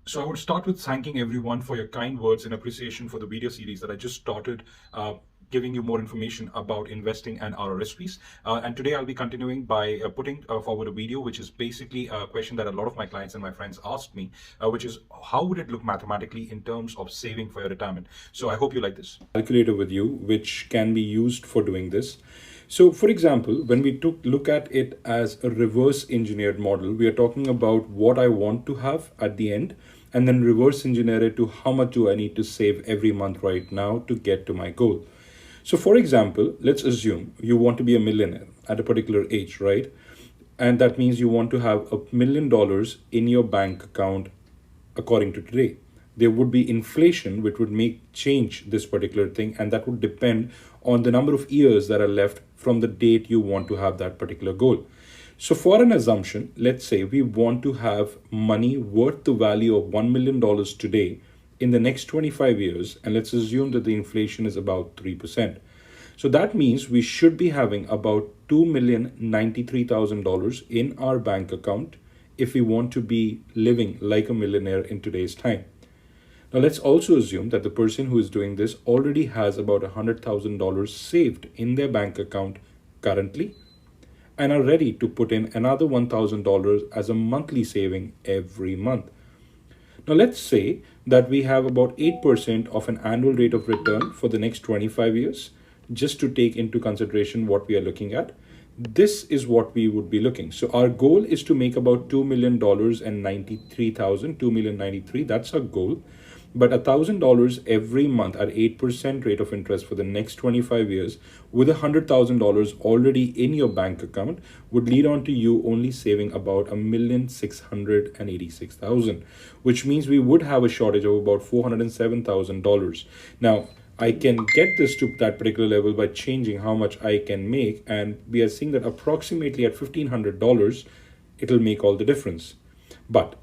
So I would start with thanking everyone for your kind words in appreciation for the video series that I just started, giving you more information about investing and RRSPs. And today I'll be continuing by putting forward a video, which is basically a question that a lot of my clients and my friends asked me, which is how would it look mathematically in terms of saving for your retirement? So I hope you like this. Calculator with you, which can be used for doing this. So, for example, when we look at it as a reverse engineered model, we are talking about what I want to have at the end and then reverse engineer it to how much do I need to save every month right now to get to my goal. So, for example, let's assume you want to be a millionaire at a particular age, right? And that means you want to have $1 million in your bank account according to today. There would be inflation which would make change this particular thing, and that would depend on the number of years that are left from the date you want to have that particular goal. So, for an assumption, let's say we want to have money worth the value of $1 million today in the next 25 years, and let's assume that the inflation is about 3%. So that means we should be having about $2,093,000 in our bank account if we want to be living like a millionaire in today's time. Now, let's also assume that the person who is doing this already has about $100,000 saved in their bank account currently and are ready to put in another $1,000 as a monthly saving every month. Now, let's say that we have about 8% of an annual rate of return for the next 25 years, just to take into consideration what we are looking at. This is what we would be looking. So our goal is to make about $2 million and 93,000, 2,093,000. That's our goal. But $1,000 every month at 8% rate of interest for the next 25 years with $100,000 already in your bank account would lead on to you only saving about $1,686,000, which means we would have a shortage of about $407,000. Now, I can get this to that particular level by changing how much I can make, and we are seeing that approximately at $1,500, it'll make all the difference. But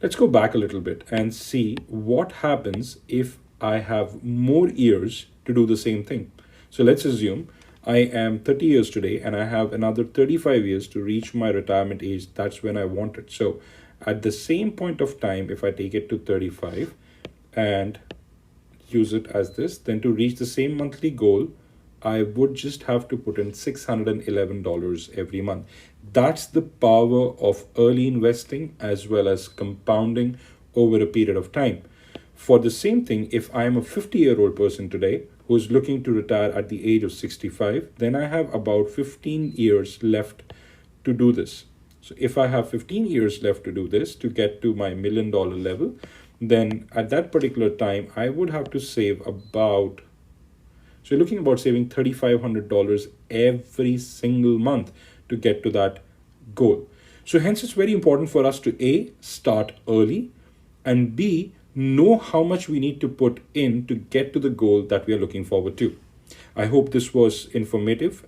let's go back a little bit and see what happens if I have more years to do the same thing. So let's assume I am 30 years today and I have another 35 years to reach my retirement age. That's when I want it. So at the same point of time, if I take it to 35 and use it as this, then to reach the same monthly goal, I would just have to put in $611 every month. That's the power of early investing as well as compounding over a period of time. For the same thing, if I'm a 50-year-old person today who's looking to retire at the age of 65, then I have about 15 years left to do this. So if I have 15 years left to do this to get to my $1 million level, then at that particular time, I would have to save about, so you're looking about saving $3,500 every single month to get to that goal. So hence it's very important for us to A, start early, and B, know how much we need to put in to get to the goal that we are looking forward to. I hope this was informative.